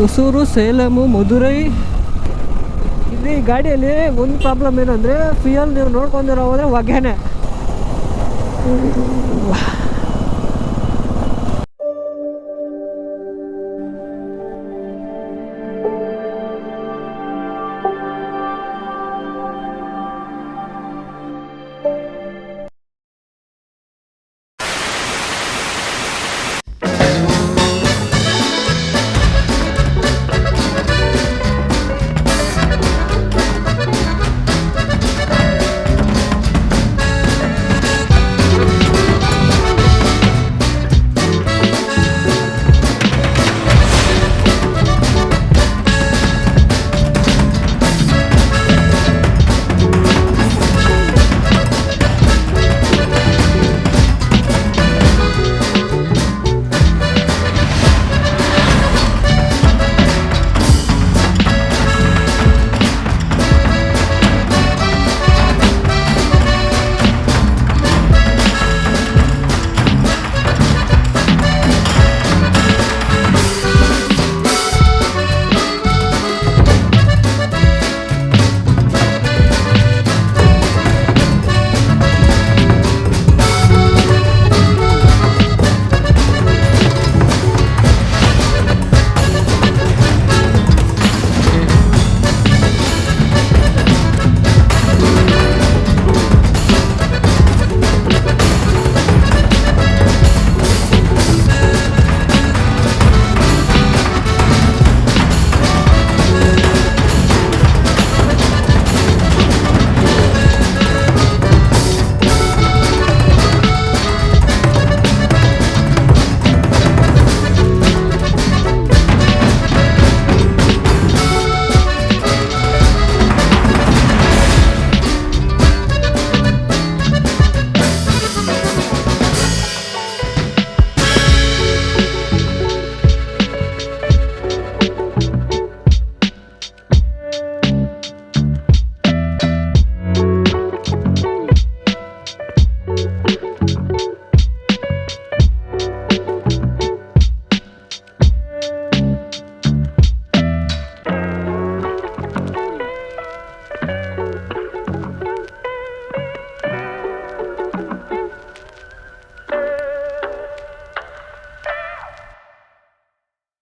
ಹೊಸೂರು, ಸೇಲಮು, ಮಧುರೈ. ಇಲ್ಲಿ ಗಾಡಿಯಲ್ಲಿ ಒಂದು ಪ್ರಾಬ್ಲಮ್ ಏನಂದರೆ ಫ್ಯೂಯಲ್ ನೀವು ನೋಡ್ಕೊಂಡಿರೋ ಹೋದರೆ ಹೊಗೆನೆ.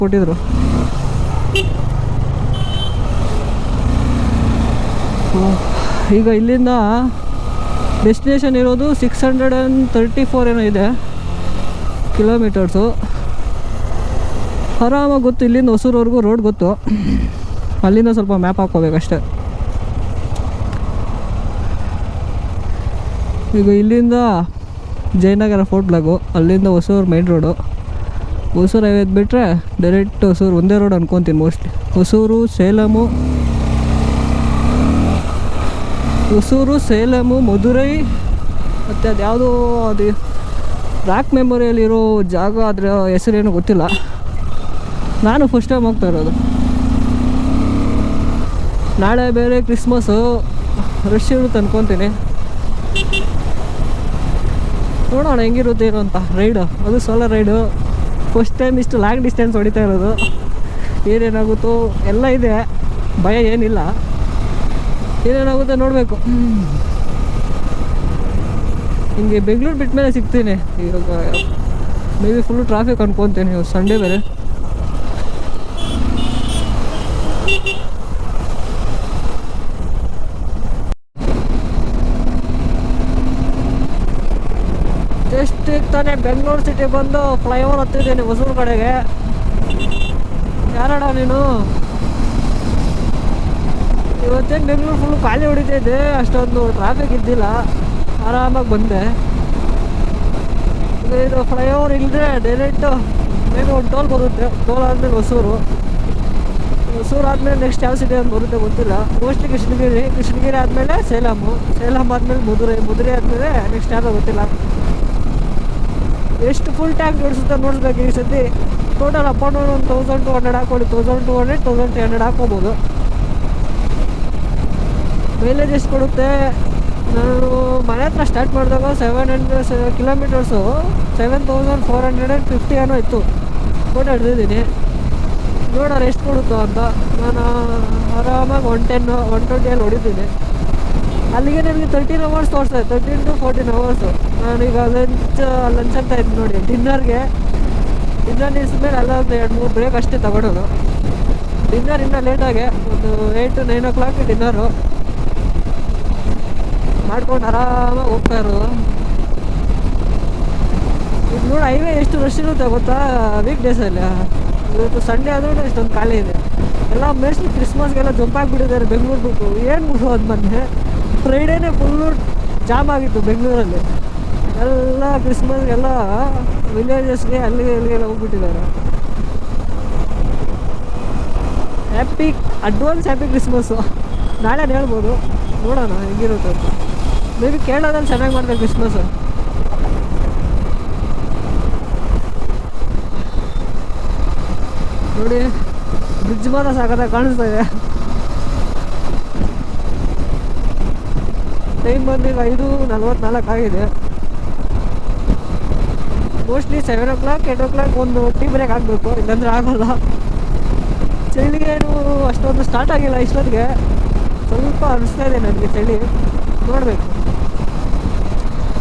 ಕೊಟ್ಟಿದ್ರು. ಈಗ ಇಲ್ಲಿಂದ ಡೆಸ್ಟಿನೇಷನ್ ಇರೋದು 634 ಏನೋ ಇದೆ ಕಿಲೋಮೀಟರ್ಸು. ಆರಾಮಾಗಿ ಗೊತ್ತು, ಇಲ್ಲಿಂದ ಹೊಸೂರವರೆಗೂ ರೋಡ್ ಗೊತ್ತು. ಅಲ್ಲಿಂದ ಸ್ವಲ್ಪ ಮ್ಯಾಪ್ ಹಾಕ್ಕೋಬೇಕಷ್ಟೆ. ಈಗ ಇಲ್ಲಿಂದ ಜಯನಗರ ಫೋರ್ಟ್ ಬ್ಲಾಗು, ಅಲ್ಲಿಂದ Hosur main road. Hosur highway ಬಿಟ್ಟರೆ ಡೈರೆಕ್ಟ್ ಹೊಸೂರು ಒಂದೇ ರೋಡ್ ಅನ್ಕೊತೀನಿ ಮೋಸ್ಟ್ಲಿ. ಹೊಸೂರು, ಸೇಲಮು, ಮಧುರೈ ಮತ್ತು ಅದು ಯಾವುದೋ ಅದು ರಾಕ್ ಮೆಮೊರಿಯಲ್ಲಿರೋ ಜಾಗ, ಅದರ ಹೆಸರೇನು ಗೊತ್ತಿಲ್ಲ. ನಾನು ಫಸ್ಟ್ ಟೈಮ್ ಹೋಗ್ತಾ ಇರೋದು. ನಾಳೆ ಬೇರೆ ಕ್ರಿಸ್ಮಸ್ಸು, ರಶ್ ಇರುತ್ತೆ ಅನ್ಕೊತೀನಿ. ನೋಡೋಣ ಹೆಂಗಿರುತ್ತೆ ಏನು ಅಂತ. ರೈಡು ಅದು ಸೋಲೋ ರೈಡು, ಫಸ್ಟ್ ಟೈಮ್ ಇಷ್ಟು ಲಾಂಗ್ ಡಿಸ್ಟೆನ್ಸ್ ಹೊಡಿತಾ ಇರೋದು. ಏನೇನಾಗುತ್ತೋ ಎಲ್ಲ ಇದೆ, ಭಯ ಏನಿಲ್ಲ. ಏನೇನಾಗುತ್ತೆ ನೋಡಬೇಕು. ಹಿಂಗೆ ಬೆಂಗಳೂರು ಬಿಟ್ಟ ಮೇಲೆ ಸಿಗ್ತೀನಿ. ಇವಾಗ ಮೇ ಬಿ ಫುಲ್ಲು ಟ್ರಾಫಿಕ್ ಅನ್ಕೊತೀನಿ, ಸಂಡೇ ಬೇರೆ. ಜಸ್ಟ್ ಈಗ ತಾನೇ ಬೆಂಗಳೂರು ಸಿಟಿ ಬಂದು ಫ್ಲೈಓವರ್ ಹತ್ತಿದ್ದೀನಿ ಹೊಸೂರು ಕಡೆಗೆ. ಯಾರಣ್ಣ ನೀನು? ಇವತ್ತೇನು ಬೆಂಗಳೂರು ಫುಲ್ಲು ಖಾಲಿ ಹೊಡಿತಾಯಿದ್ದೆ, ಅಷ್ಟೊಂದು ಟ್ರಾಫಿಕ್ ಇದ್ದಿಲ್ಲ, ಆರಾಮಾಗಿ ಬಂದೆ. ಇದು ಫ್ಲೈಓವರ್ ಇಲ್ಲದೆ ಡೈರೆಕ್ಟು ಮೇಲೆ ಒಂದು ಟೋಲ್ ಬರುತ್ತೆ. ಟೋಲ್ ಆದಮೇಲೆ ಹೊಸೂರು ಆದಮೇಲೆ ನೆಕ್ಸ್ಟ್ ಯಾವ ಸಿಟಿ ಅಂತ ಬರುತ್ತೆ ಗೊತ್ತಿಲ್ಲ. ಮೋಸ್ಟ್ಲಿ ಕೃಷ್ಣಗಿರಿ ಆದಮೇಲೆ ಸೇಲಮ್ ಆದಮೇಲೆ ಮಧುರೈ ಆದಮೇಲೆ ನೆಕ್ಸ್ಟ್ ಯಾವುದೋ ಗೊತ್ತಿಲ್ಲ. ಎಷ್ಟು ಫುಲ್ ಟ್ಯಾಂಕ್ ನಡೆಸುತ್ತೆ ನೋಡಿಸ್ಬೇಕು ಈ ಸತಿ. ಟೋಟಲ್ ಅಪ್ ಆ್ಯಂಡ್ ಡೌನ್ 1200 ಹಾಕೊಳ್ಳಿ, 1200 1300 ಹಾಕೋಬೋದು. ಮೈಲೇಜ್ ಎಷ್ಟು ಕೊಡುತ್ತೆ? ನಾನು ಮನೆ ಹತ್ರ ಸ್ಟಾರ್ಟ್ ಮಾಡಿದಾಗ 700 ಕಿಲೋಮೀಟರ್ಸು 7450 ಏನೋ ಇತ್ತು. ಫೋಟೋ ಹಿಡಿದಿದ್ದೀನಿ. ನೋಡೋರು ಎಷ್ಟು ಕೊಡುತ್ತೋ ಅಂತ. ನಾನು ಆರಾಮಾಗಿ 110 120 ಹೊಡಿತೀನಿ. ಅಲ್ಲಿಗೆ ನನಗೆ 13 ಅವರ್ಸ್ ತೋರಿಸ್ತದೆ, 13 to 14 ಅವರ್ಸು. ನಾನೀಗ ಲಂಚ್ ಅಂತ ಇದ್ದೀನಿ ನೋಡಿ. ಡಿನ್ನರ್ ನಿಲ್ಸಿದ್ಮೇಲೆ ಅಲ್ಲ ಒಂದು 2-3 ಬ್ರೇಕ್ ಅಷ್ಟೇ ತಗೊಳೋದು. ಡಿನ್ನರ್ ಇನ್ನೂ ಲೇಟಾಗೆ ಒಂದು 8 to 9 o'clock ಡಿನ್ನರು ಮಾಡ್ಕೊಂಡು ಆರಾಮಾಗಿ ಹೋಗ್ತಾ ಇರೋದು. ಈಗ ನೋಡಿ ಹೈವೇ ಎಷ್ಟು ರಶ್ ಇರುತ್ತೆ ಗೊತ್ತಾ ವೀಕ್ ಡೇಸಲ್ಲಿ. ಇವತ್ತು ಸಂಡೇ ಆದ್ರೂ ಇಷ್ಟೊಂದು ಖಾಲಿ ಇದೆ. ಎಲ್ಲ ಮೋಸ್ಟ್ಲಿ ಕ್ರಿಸ್ಮಸ್ಗೆಲ್ಲ ಜಂಪ್ ಆಗಿಬಿಟ್ಟಿದ್ದಾರೆ ಬೆಂಗಳೂರು ಬಿಟ್ಟು. ಏನು ಬಿಡು ಅದು ಮೊನ್ನೆ ಫ್ರೈಡೇನೇ ಫುಲ್ಲು ಜಾಮ್ ಆಗಿತ್ತು ಬೆಂಗಳೂರಲ್ಲಿ. ಎಲ್ಲ ಕ್ರಿಸ್ಮಸ್ಗೆಲ್ಲ ವಿಲೇಜಸ್ಗೆ ಅಲ್ಲಿಗೆಲ್ಲ ಹೋಗ್ಬಿಟ್ಟಿದ್ದಾರೆ. Advance happy Christmas. ನಾಳೆ ಹೇಳ್ಬೋದು, ನೋಡೋಣ ಹೆಂಗಿರುತ್ತೆ ಅಂತ. ಮೇ ಬಿ ಕೇರಳದಲ್ಲಿ ಚೆನ್ನಾಗಿ ಮಾಡ್ತಾರೆ ಕ್ರಿಸ್ಮಸ್ಸು. ನೋಡಿ ಬ್ರಿಡ್ಜ್ ಮಾತ್ರ ಸಾಕಾಗಿ ಕಾಣಿಸ್ತಾ ಇದೆ. ಟೈಮ್ ಬಂದು 5:44 ಆಗಿದೆ. ಮೋಸ್ಟ್ಲಿ 7 o'clock 8 o'clock ಒಂದು ಟೀ ಬ್ರೇಕ್ ಆಗಬೇಕು, ಇಲ್ಲಾಂದರೆ ಆಗೋಲ್ಲ. ಚಳಿಗೇನು ಅಷ್ಟೊಂದು ಸ್ಟಾರ್ಟ್ ಆಗಿಲ್ಲ ಇಷ್ಟೊತ್ತಿಗೆ. ಸ್ವಲ್ಪ ಅನಿಸ್ತಾ ಇದೆ ನನಗೆ ಚಳಿ. ನೋಡಬೇಕು.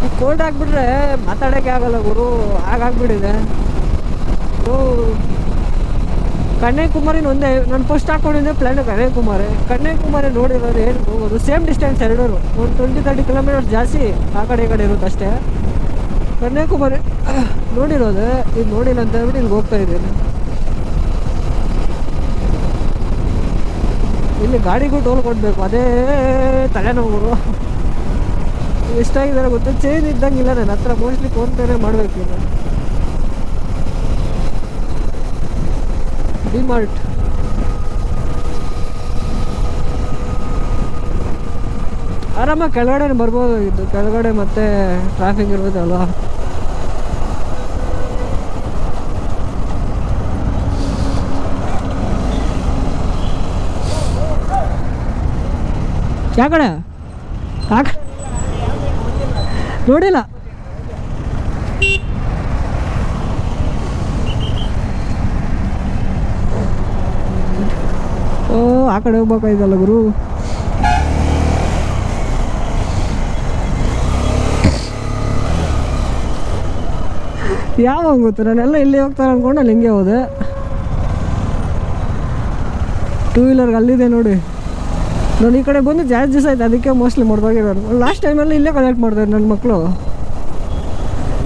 ಈ ಕೋಲ್ಡ್ ಆಗಿಬಿಟ್ರೆ ಮಾತಾಡೋಕ್ಕೆ ಆಗಲ್ಲ ಗುರು, ಹಾಗಾಗ್ಬಿಟ್ಟಿದೆ. ಕನ್ಯಾಕುಮಾರಿನ ಒಂದೇ ನಾನು ಫಸ್ಟ್ ಹಾಕ್ಕೊಂಡಿದ್ದೆ ಪ್ಲ್ಯಾನ್. ಕನ್ಯಾಕುಮಾರಿ ನೋಡಿರೋದು ಏನು ಹೋಗೋದು ಸೇಮ್ ಡಿಸ್ಟೆನ್ಸ್ ಎರಡೂ, ಒಂದು 20-30 ಕಿಲೋಮೀಟರ್ಸ್ ಜಾಸ್ತಿ ಆ ಕಡೆ ಈ ಕಡೆ ಇರುತ್ತೆ ಅಷ್ಟೇ. ಕನ್ಯಾಕುಮಾರಿ ನೋಡಿರೋದು, ಇದು ನೋಡಿಲ್ಲ ಅಂತ ಹೇಳ್ಬಿಟ್ಟು ಇಲ್ಲಿಗೆ ಹೋಗ್ತಾ ಇದ್ದೀನಿ. ಇಲ್ಲಿ ಗಾಡಿಗೂ ಟೋಲ್ ಕೊಡಬೇಕು, ಅದೇ ತಲೆನೋವು. ಎಷ್ಟಾಗಿದ್ದಾರೆ ಗೊತ್ತಾ, ಚೇಂಜ್ ಇದ್ದಂಗಿಲ್ಲ ನನ್ನ ಹತ್ರ. ಮೋಸ್ಟ್ಲಿ ಫೋನ್ಪೇನೇ ಮಾಡಬೇಕು ಈಗ. ಡಿಮಾರ್ಟ್ ಆರಾಮಾಗಿ ಕೆಳಗಡೆ ಬರ್ಬೋದಾಗಿತ್ತು. ಕೆಳಗಡೆ ಮತ್ತೆ ಟ್ರಾಫಿಕ್ ಇರ್ಬೋದಲ್ವ. ಯಾ ಕಡೆ ನೋಡಿಲ್ಲ. ಓ ಆ ಕಡೆ ಹೋಗ್ಬೇಕಾಯ್ತಲ್ಲ ಗುರು. ಯಾವಾಗ ಗೊತ್ತು, ನಾನೆಲ್ಲ ಇಲ್ಲಿ ಹೋಗ್ತಾರೆ ಅಂದ್ಕೊಂಡು ಅಲ್ಲಿ ಹಿಂಗೆ ಹೋದೆ. 2 ವೀಲರ್ಗೆ ಅಲ್ಲಿದೆ ನೋಡಿ. ನಾನು ಈ ಕಡೆ ಬಂದು ಜಾಸ್ತಿ ದಿವಸ ಆಯ್ತು, ಅದಕ್ಕೆ ಮೋಸ್ಟ್ಲಿ ಮಾಡ್ದಾಗಿರೋದು. ಲಾಸ್ಟ್ ಟೈಮಲ್ಲಿ ಇಲ್ಲೇ ಕಲೆಕ್ಟ್ ಮಾಡ್ತಾರೆ ನನ್ನ ಮಕ್ಕಳು.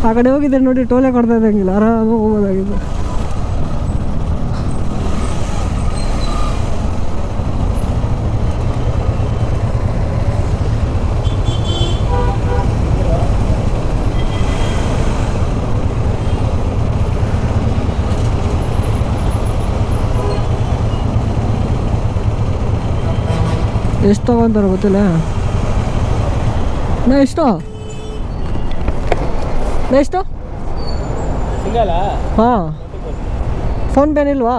ಆ ಕಡೆ ಹೋಗಿದ್ದೆ ನೋಡಿ, ಟೋಲೆ ಕೊಡ್ತಾ ಇದ್ದಂಗಿಲ್ಲ, ಆರಾಮಾಗಿ ಹೋಗೋದಾಗಿತ್ತು. ಎಷ್ಟು ತಗೊಂತಾರೆ ಗೊತ್ತಿಲ್ಲ. ಎಷ್ಟು ಹಾಂ, ಫೋನ್ಪೇನ್ ಇಲ್ವಾ?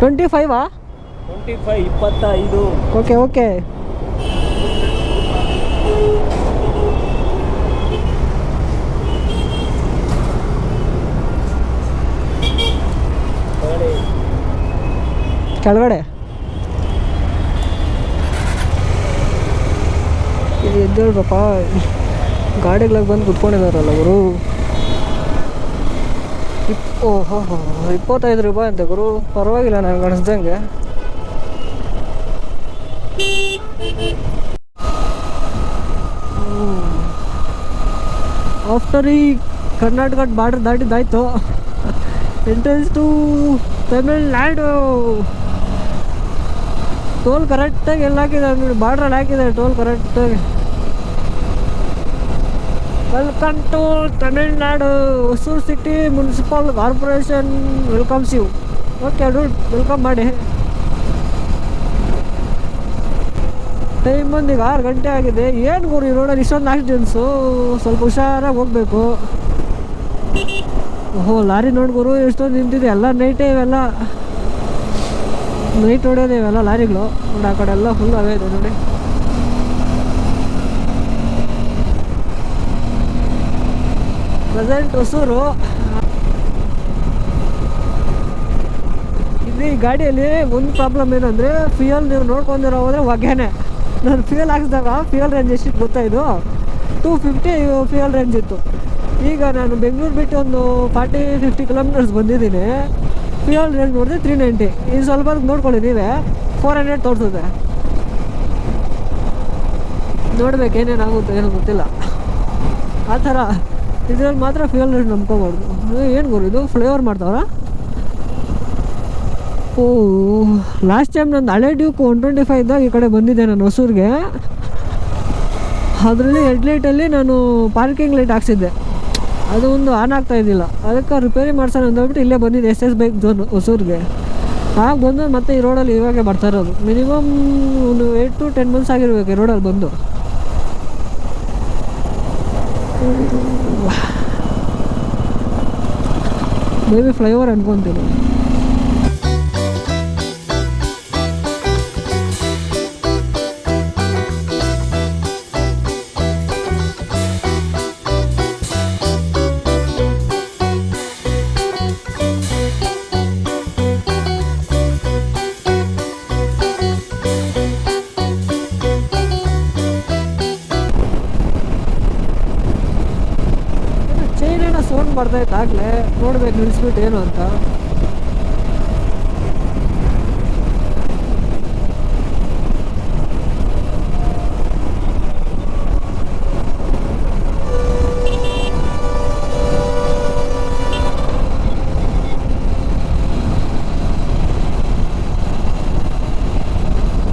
$25 25 ಓಕೆ. ಕೆಳಗಡೆ ಇದು ಎದ್ದೇಳ್ರಪ್ಪ. ಗಾಡಿಗಳಿಗೆ ಬಂದು ಕುತ್ಕೊಂಡಿದಾರಲ್ಲ ಗುರು. ಓಹೋ $25 ಅಂತೆ ಗುರು. ಪರವಾಗಿಲ್ಲ ನನಗೆ ಅನಿಸ್ದಂಗೆ. ಆಫ್ಟರ್ ಈ ಕರ್ನಾಟಕ ಬಾರ್ಡರ್ ದಾಟಿದ್ದಾಯ್ತು. Entrance to Tamil Nadu. ಟೋಲ್ ಕರೆಕ್ಟಾಗಿ ಎಲ್ಲ ಹಾಕಿದ್ದಾರೆ ನೋಡಿ, ಬಾರ್ಡ್ರಲ್ಲಿ ಹಾಕಿದ್ದಾರೆ ಟೋಲ್ ಕರೆಕ್ಟಾಗಿ. Welcome to Tamil Nadu, Hosur city municipal corporation welcomes you. Okay dude, welcome ಮಾಡಿ. ಟೈಮ್ ಬಂದು ಈಗ 6 ಗಂಟೆ ಆಗಿದೆ. ಏನು ಗುರು ಈ ರೋಡಲ್ಲಿ ಇಷ್ಟೊಂದು ಆಕ್ಸಿಡೆಂಟ್ಸು, ಸ್ವಲ್ಪ ಹುಷಾರಾಗಿ ಹೋಗಬೇಕು. ಓಹೋ ಲಾರಿ ನೋಡಿ ಗುರು ಎಷ್ಟೊಂದು ನಿಂತಿದೆ. ಎಲ್ಲ ನೈಟೇ, ಇವೆಲ್ಲ ನೈಟ್ ಹೊಡೆಯೋದು ಇವೆಲ್ಲ ಲಾರಿಗಳು ನೋಡಿ. ಆ ಕಡೆ ಎಲ್ಲ ಫುಲ್ ಅವೇ ಇದೆ ನೋಡಿ. ಪ್ರೆಸೆಂಟ್ ಹೊಸೂರು. ಇಲ್ಲಿ ಗಾಡಿಯಲ್ಲಿ ಒಂದು ಪ್ರಾಬ್ಲಮ್ ಏನಂದರೆ ಫ್ಯೂಯಲ್ ನೀವು ನೋಡ್ಕೊಂಡಿರೋ ಹೋದರೆ ಹೊಗೆನೆ. ನಾನು ಫ್ಯೂಯಲ್ ಹಾಕಿಸಿದಾಗ ಫ್ಯೂಯಲ್ ರೇಂಜ್ ಎಷ್ಟಿತ್ತು ಗೊತ್ತಾ, ಇದು 250 ಫ್ಯೂಯಲ್ ರೇಂಜ್ ಇತ್ತು. ಈಗ ನಾನು ಬೆಂಗಳೂರು ಬಿಟ್ಟು ಒಂದು 40-50 ಕಿಲೋಮೀಟರ್ಸ್ ಬಂದಿದ್ದೀನಿ. ಫ್ಯೂಯಲ್ ರೇಂಜ್ ನೋಡಿದ್ರೆ 390. ಈ ಸ್ವಲ್ಪ ನೋಡ್ಕೊಳ್ಳಿ ನೀವೇ, 400 ತೋರಿಸುತ್ತೆ. ನೋಡ್ಬೇಕು ಏನೇನಾಗುತ್ತೆ ಏನೋ ಗೊತ್ತಿಲ್ಲ. ಆ ಥರ ಇದ್ರಲ್ಲಿ ಮಾತ್ರ ಫ್ಯೂಯಲ್ ರೇಂಜ್ ನಂಬ್ಕೋಬಾರ್ದು. ಏನು ಗುರು ಇದು ಫ್ಲೇವರ್ ಮಾಡ್ತಾವ್ರ? ಲಾಸ್ಟ್ ಟೈಮ್ ನಂದು ಹಳೆ ಡ್ಯೂಕ್ 125 ಇದ್ದಾಗ ಈ ಕಡೆ ಬಂದಿದ್ದೆ ನಾನು ಹೊಸೂರಿಗೆ. ಅದರಲ್ಲಿ ಹೆಡ್ಲೈಟಲ್ಲಿ ನಾನು ಪಾರ್ಕಿಂಗ್ ಲೈಟ್ ಹಾಕ್ಸಿದ್ದೆ, ಅದು ಒಂದು ಆನ್ ಆಗ್ತಾ ಇದ್ದಿಲ್ಲ. ಅದಕ್ಕೆ ರಿಪೇರಿ ಮಾಡ್ಸೋಣ ಅಂದ್ಬಿಟ್ಟು ಇಲ್ಲೇ ಬಂದಿದ್ದೆ SS ಬೈಕ್ ಝೋನ್ ಹೊಸೂರಿಗೆ. ಆಗ ಬಂದು ಮತ್ತೆ ಈ ರೋಡಲ್ಲಿ ಇವಾಗೆ ಬರ್ತಾ ಇರೋದು. ಮಿನಿಮಮ್ ಒಂದು 8 to 10 months ಆಗಿರ್ಬೇಕು ಈ ರೋಡಲ್ಲಿ ಬಂದು. ಮೇಬಿ ಫ್ಲೈಓವರ್ ಅನ್ಕೊತೀನಿ. ಸೌಂಡ್ ಬರ್ತಾಯಿತ್ತು ಆಗಲೇ, ನೋಡ್ಬೇಕು ನಿಲ್ಲಿಸ್ಬಿಟ್ಟು ಏನು ಅಂತ.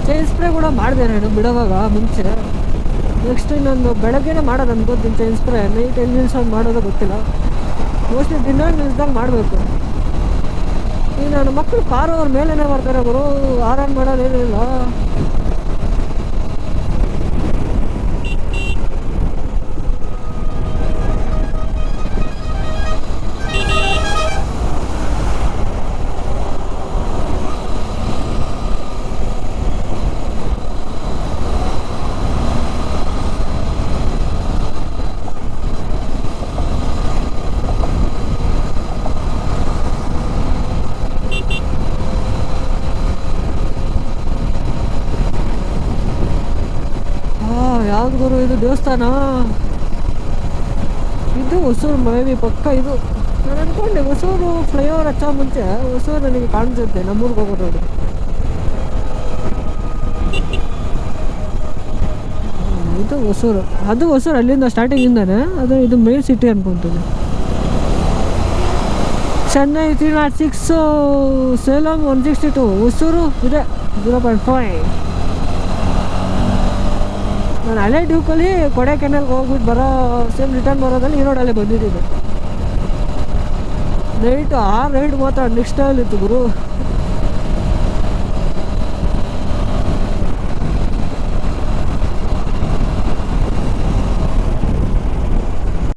ಚೈನ್ ಸ್ಪ್ರೇ ಕೂಡ ಮಾಡಿದೆ ನಾನು ಬಿಡೋವಾಗ ಮುಂಚೆ. ನೆಕ್ಸ್ಟ್ ನಾನು ಬೆಳಗ್ಗೆನೇ ಮಾಡೋದು ಅನ್ಕೋತೀನಿ ಚೈನ್ ಸ್ಪ್ರೇ. ನೈಟ್ ಎಲ್ಲಿ ನಿಲ್ಸೋದು ಮಾಡೋದು ಗೊತ್ತಿಲ್ಲ. ಮೋಸ್ಟ್ಲಿ ದಿನ ನಿಲ್ಸ್ದಾಗ ಮಾಡಬೇಕು. ಈಗ ನನ್ನ ಮಕ್ಕಳು ಕಾರು ಅವ್ರ ಮೇಲೇ ಬರ್ತಾರೆ ಗುರು, ಆರಾಮ್ ಮಾಡೋದೇನಿಲ್ಲ. ಯಾವ್ದು ಗುರು ಇದು ದೇವಸ್ಥಾನ? ಇದು ಹೊಸೂರು ಮೇಬಿ ಪಕ್ಕ. ಇದು ನಾನು ಅಂದ್ಕೊಂಡೆ ಹೊಸೂರು ಫ್ಲೈಓವರ್ ಹಚ್ಚೋ ಮುಂಚೆ ಹೊಸೂರು ನನಗೆ ಕಾಣಿಸುತ್ತೆ ನಮ್ಮೂರಿಗೆ ಹೋಗೋ ರೋಡು. ಇದು ಹೊಸೂರು, ಅದು ಹೊಸೂರು ಅಲ್ಲಿಂದ ಸ್ಟಾರ್ಟಿಂಗಿಂದಾನೆ. ಅದು ಇದು ಮೇನ್ ಸಿಟಿ ಅನ್ಕೊತೀನಿ. ಚೆನ್ನೈ 306, ಸೇಲಂ 162, ಹೊಸೂರು ಇದೆ 0.5. ನಾನು ಹಳೆ ಡ್ಯೂಕಲ್ಲಿ ಕೊಡೈಕೆನಾಲ್ಗೆ ಹೋಗ್ಬಿಟ್ಟು ಬರೋ ಸೇಮ್ ರಿಟರ್ನ್ ಬರೋದಲ್ಲಿ ಈ ರೋಡಲ್ಲೇ ಬಂದಿದ್ದೀನಿ. ನೈಟು ಆ ರೈಡ್ ಮಾತ್ರ ನೆಕ್ಸ್ಟ್ ಲೆವೆಲ್ ಇತ್ತು ಗುರು.